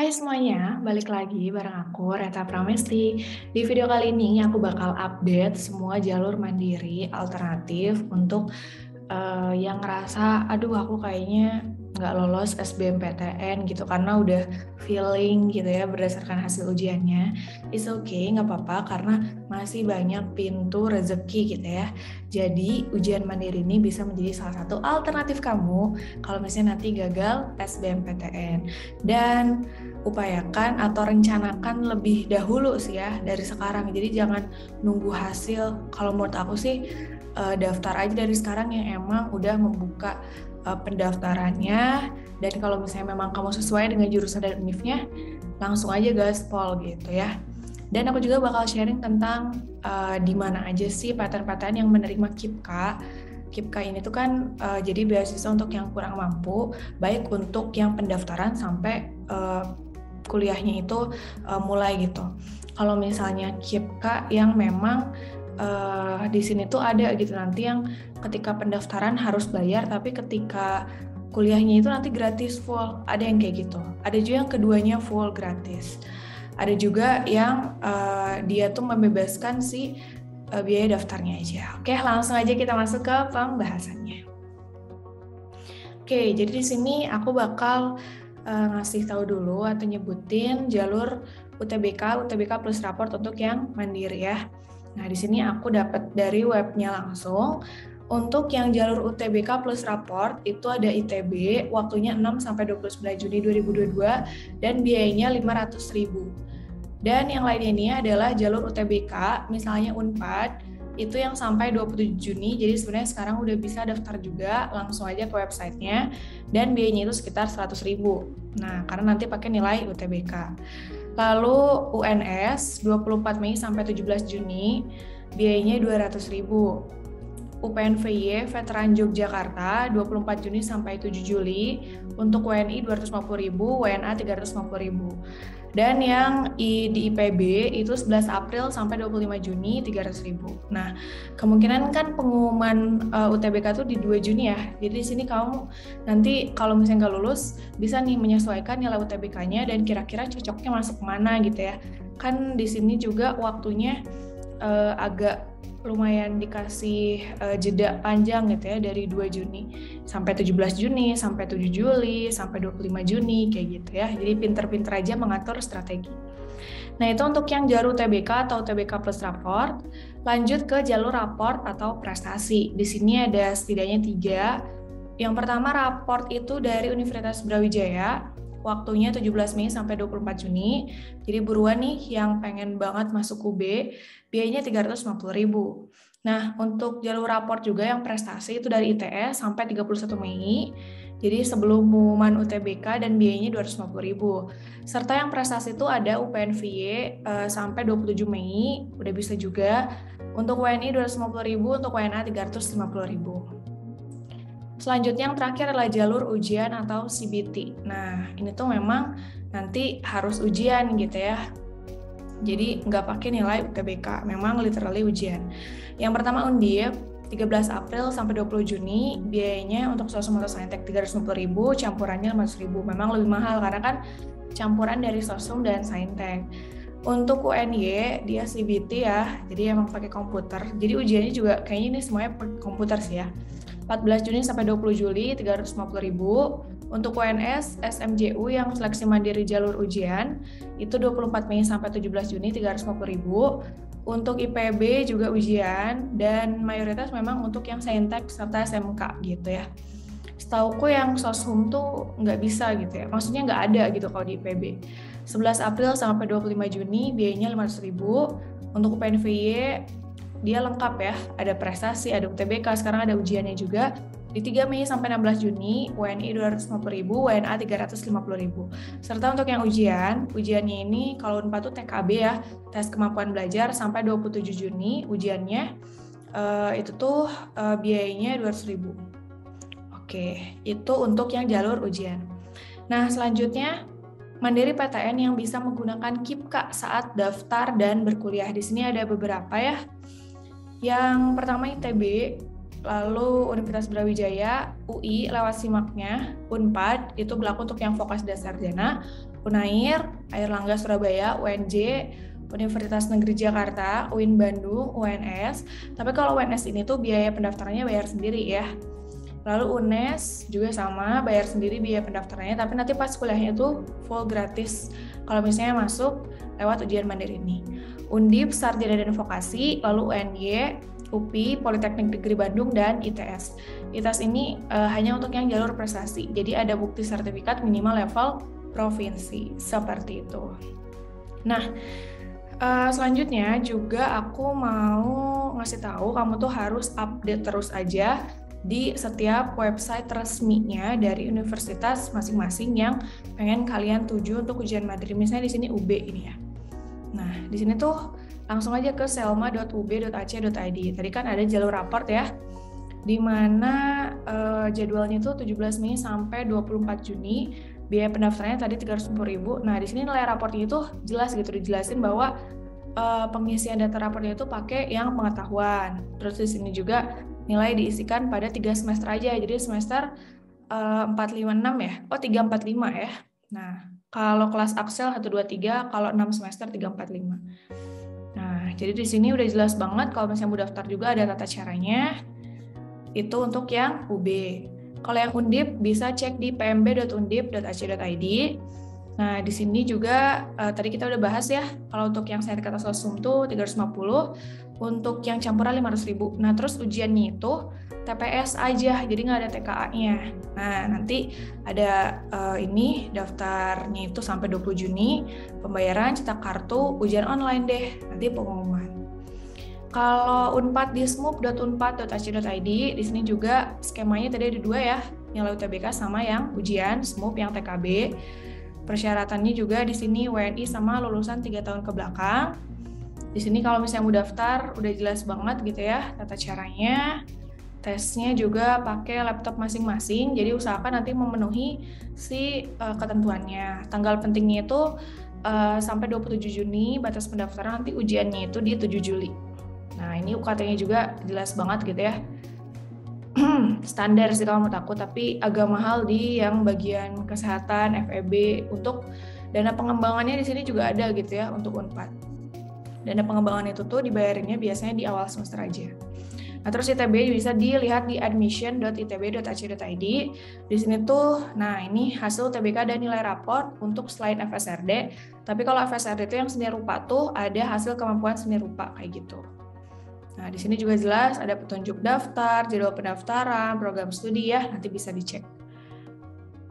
Hai semuanya, balik lagi bareng aku, Reta Pramesti. Di video kali ini aku bakal update semua jalur mandiri alternatif untuk yang ngerasa, aduh aku kayaknya nggak lolos SBMPTN gitu karena udah feeling gitu ya berdasarkan hasil ujiannya. It's okay, nggak apa-apa karena masih banyak pintu rezeki gitu ya. Jadi ujian mandiri ini bisa menjadi salah satu alternatif kamu kalau misalnya nanti gagal SBMPTN. Dan upayakan atau rencanakan lebih dahulu sih ya dari sekarang. Jadi jangan nunggu hasil. Kalau menurut aku sih daftar aja dari sekarang yang emang udah membuka pendaftarannya, dan kalau misalnya memang kamu sesuai dengan jurusan dan univnya, langsung aja gaspol gitu ya. Dan aku juga bakal sharing tentang di mana aja sih PTN-PTN yang menerima KIPK. KIPK ini tuh kan jadi beasiswa untuk yang kurang mampu, baik untuk yang pendaftaran sampai kuliahnya itu mulai gitu. Kalau misalnya KIPK yang memang di sini tuh ada gitu nanti yang ketika pendaftaran harus bayar, tapi ketika kuliahnya itu nanti gratis full. Ada yang kayak gitu. Ada juga yang keduanya full gratis. Ada juga yang dia tuh membebaskan si biaya daftarnya aja. Oke, langsung aja kita masuk ke pembahasannya. Oke, jadi di sini aku bakal ngasih tahu dulu atau nyebutin jalur UTBK plus raport untuk yang mandiri ya. Nah, di sini aku dapat dari webnya langsung. Untuk yang jalur UTBK plus raport itu ada ITB, waktunya 6 sampai 29 Juni 2022 dan biayanya 500.000. Dan yang lainnya ini adalah jalur UTBK, misalnya Unpad, itu yang sampai 27 Juni, jadi sebenarnya sekarang udah bisa daftar juga, langsung aja ke websitenya, dan biayanya itu sekitar 100.000. Nah, karena nanti pakai nilai UTBK. Lalu UNS 24 Mei sampai 17 Juni, biayanya 200.000. UPNVY Veteran Yogyakarta 24 Juni sampai 7 Juli, untuk WNI 250.000, WNA 350.000. Dan yang di IPB itu 11 April sampai 25 Juni 300.000. Nah, kemungkinan kan pengumuman UTBK itu di 2 Juni ya. Jadi di sini kamu nanti kalau misalnya nggak lulus bisa nih menyesuaikan nilai UTBK-nya dan kira-kira cocoknya masuk kemana gitu ya. Kan di sini juga waktunya agak lumayan dikasih jeda panjang gitu ya, dari 2 Juni sampai 17 Juni, sampai 7 Juli, sampai 25 Juni kayak gitu ya. Jadi pinter-pinter aja mengatur strategi. Nah, itu untuk yang jalur UTBK atau UTBK plus raport. Lanjut ke jalur raport atau prestasi. Di sini ada setidaknya 3. Yang pertama raport itu dari Universitas Brawijaya, waktunya 17 Mei sampai 24 Juni. Jadi buruan nih yang pengen banget masuk UB, biayanya 350.000. Nah, untuk jalur raport juga yang prestasi itu dari ITS sampai 31 Mei. Jadi sebelum pengumuman UTBK dan biayanya 250.000. Serta yang prestasi itu ada UPNVY sampai 27 Mei, udah bisa juga. Untuk WNI 250.000, untuk WNA 350.000. Selanjutnya yang terakhir adalah jalur ujian atau CBT. Nah, ini tuh memang nanti harus ujian gitu ya. Jadi nggak pakai nilai UTBK, memang literally ujian. Yang pertama Undip, 13 April sampai 20 Juni, biayanya untuk sosum atau saintek 350.000, campurannya 500.000. Memang lebih mahal karena kan campuran dari sosum dan saintek. Untuk UNY, dia CBT ya, jadi emang pakai komputer. Jadi ujiannya juga kayaknya ini semuanya pakai komputer sih ya. 14 Juni sampai 20 Juli 350.000. Untuk UNS SMJU yang seleksi mandiri jalur ujian itu 24 Mei sampai 17 Juni 350.000. Untuk IPB juga ujian dan mayoritas memang untuk yang saintek serta SMK gitu ya. Setauku yang soshum tuh nggak bisa gitu ya, maksudnya nggak ada gitu kalau di IPB. 11 April sampai 25 Juni biayanya 500.000. Untuk UPNVY dia lengkap ya, ada prestasi, ada UTBK, sekarang ada ujiannya juga. Di 3 Mei sampai 16 Juni, WNI 250.000, WNA 350.000. Serta untuk yang ujiannya ini kalau Unpad tuh TKB ya, tes kemampuan belajar, sampai 27 Juni ujiannya, itu tuh biayanya 200.000. Oke, itu untuk yang jalur ujian. Nah, selanjutnya mandiri PTN yang bisa menggunakan KIPK saat daftar dan berkuliah. Di sini ada beberapa ya. Yang pertama ITB, lalu Universitas Brawijaya, UI lewat SIMAK-nya, Unpad itu berlaku untuk yang vokasi dan sarjana, Unair, Airlangga Surabaya, UNJ, Universitas Negeri Jakarta, UIN Bandung, UNS. Tapi kalau UNS ini tuh biaya pendaftarannya bayar sendiri ya. Lalu UNES juga sama, bayar sendiri biaya pendaftarannya, tapi nanti pas kuliahnya itu full gratis kalau misalnya masuk lewat ujian mandiri ini. Undip, Sarjana dan Vokasi, lalu UNY, UPI, Politeknik Negeri Bandung, dan ITS. ITS ini hanya untuk yang jalur prestasi, jadi ada bukti sertifikat minimal level provinsi, seperti itu. Nah, selanjutnya juga aku mau ngasih tahu kamu tuh harus update terus aja di setiap website resminya dari universitas masing-masing yang pengen kalian tuju untuk ujian mandiri. Misalnya di sini UB ini ya. Nah, di sini tuh langsung aja ke selma.ub.ac.id. Tadi kan ada jalur raport ya, di mana jadwalnya itu 17 Mei sampai 24 Juni. Biaya pendaftarannya tadi 310.000. Nah, di sini nilai raportnya itu jelas gitu, dijelasin bahwa pengisian data raportnya itu pakai yang pengetahuan. Terus di sini juga nilai diisikan pada 3 semester aja. Jadi semester 456 ya. Oh, 345 ya. Nah, kalau kelas Axel 1 2 3, kalau 6 semester 345. Nah, jadi di sini udah jelas banget kalau misalnya mau daftar juga ada tata caranya. Itu untuk yang UB. Kalau yang Undip bisa cek di pmb.undip.ac.id. Nah, di sini juga tadi kita udah bahas ya, kalau untuk yang sertifikat sosum tuh 350, untuk yang campuran 500.000. Nah, terus ujiannya itu TPS aja, jadi nggak ada TKA-nya. Nah, nanti ada ini daftarnya itu sampai 20 Juni, pembayaran cetak kartu, ujian online deh, nanti pengumuman. Kalau Unpad di smoop.unpad.ac.id, di sini juga skemanya tadi ada 2 ya, yang UTBK sama yang ujian SMUP yang TKB. Persyaratannya juga di sini WNI sama lulusan 3 tahun ke belakang. Di sini kalau misalnya mau daftar udah jelas banget gitu ya tata caranya. Tesnya juga pakai laptop masing-masing, jadi usahakan nanti memenuhi si ketentuannya. Tanggal pentingnya itu sampai 27 Juni, batas pendaftaran, nanti ujiannya itu di 7 Juli. Nah, ini UKT-nya juga jelas banget gitu ya. Standar sih kalau menurut aku, tapi agak mahal di yang bagian kesehatan, FEB. Untuk dana pengembangannya di sini juga ada gitu ya untuk Unpad. Dana pengembangan itu tuh dibayarinnya biasanya di awal semester aja. Nah, terus ITB bisa dilihat di admission.itb.ac.id. Di sini tuh, nah ini hasil UTBK dan nilai raport untuk selain FSRD. Tapi kalau FSRD itu yang seni rupa tuh ada hasil kemampuan seni rupa kayak gitu. Nah, di sini juga jelas ada petunjuk daftar, jadwal pendaftaran, program studi ya, nanti bisa dicek.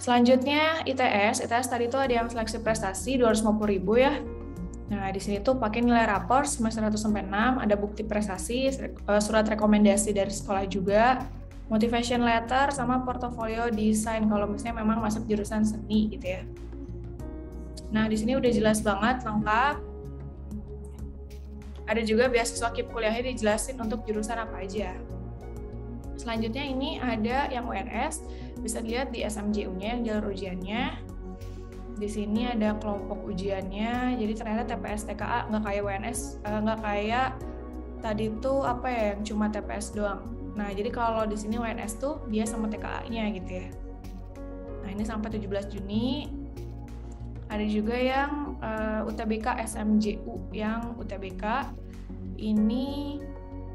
Selanjutnya ITS tadi tuh ada yang seleksi prestasi 250.000 ya. Nah, di sini tuh pakai nilai rapor semester 1 sampai 6, ada bukti prestasi, surat rekomendasi dari sekolah juga, motivation letter sama portofolio desain kalau misalnya memang masuk jurusan seni gitu ya. Nah, di sini udah jelas banget lengkap. Ada juga beasiswa KIP kuliahnya dijelasin untuk jurusan apa aja. Selanjutnya ini ada yang UNS, bisa dilihat di SMJU-nya yang jalur ujiannya. Di sini ada kelompok ujiannya, jadi ternyata TPS TKA nggak kayak WNS, nggak kayak tadi tuh apa ya, yang cuma TPS doang. Nah, jadi kalau di sini WNS tuh dia sama TKA-nya gitu ya. Nah, ini sampai 17 Juni. Ada juga yang UTBK SMJU, yang UTBK ini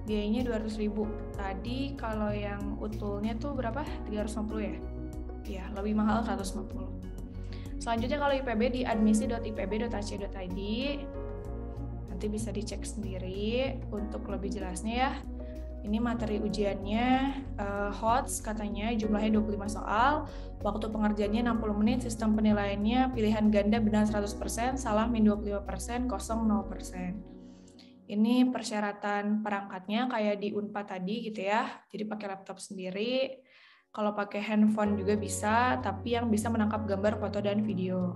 biayanya 200.000. Tadi kalau yang utulnya tuh berapa? 350 ya? Iya, lebih mahal 150. Selanjutnya kalau IPB di admisi.ipb.ac.id, nanti bisa dicek sendiri untuk lebih jelasnya ya. Ini materi ujiannya HOTS katanya jumlahnya 25 soal, waktu pengerjaannya 60 menit, sistem penilaiannya pilihan ganda benar 100%, salah min 25%, kosong 0%. Ini persyaratan perangkatnya kayak di Unpad tadi gitu ya, jadi pakai laptop sendiri. Kalau pakai handphone juga bisa, tapi yang bisa menangkap gambar, foto, dan video.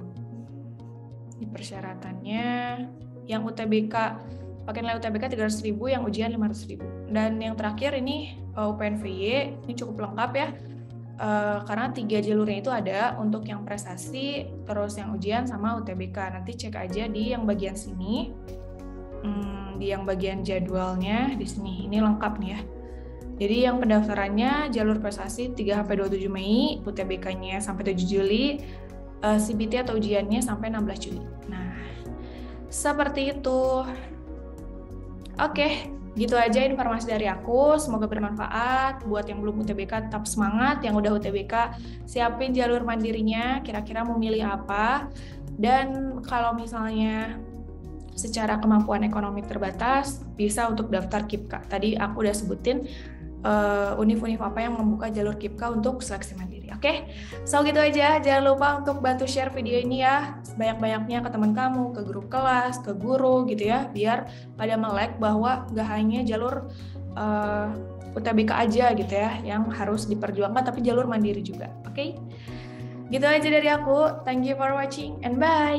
Ini persyaratannya. Yang UTBK, pakai nilai UTBK 300.000, yang ujian 500.000. Dan yang terakhir ini UPNVY, ini cukup lengkap ya. Karena 3 jalurnya itu ada untuk yang prestasi, terus yang ujian, sama UTBK. Nanti cek aja di yang bagian sini. Di yang bagian jadwalnya, di sini. Ini lengkap nih ya. Jadi yang pendaftarannya jalur prestasi 3-27 Mei, UTBK-nya sampai 7 Juli, CBT atau ujiannya sampai 16 Juli. Nah, seperti itu. Oke, gitu aja informasi dari aku. Semoga bermanfaat. Buat yang belum UTBK tetap semangat, yang udah UTBK siapin jalur mandirinya, kira-kira mau milih apa. Dan kalau misalnya secara kemampuan ekonomi terbatas, bisa untuk daftar KIPKA. Tadi aku udah sebutin univ-univ apa yang membuka jalur KIPKA untuk seleksi mandiri. Oke, so gitu aja. Jangan lupa untuk bantu share video ini ya, sebanyak-banyaknya ke teman kamu, ke grup kelas, ke guru gitu ya, biar pada melek bahwa nggak hanya jalur UTBK aja gitu ya, yang harus diperjuangkan, tapi jalur mandiri juga. Oke, gitu aja dari aku. Thank you for watching and bye!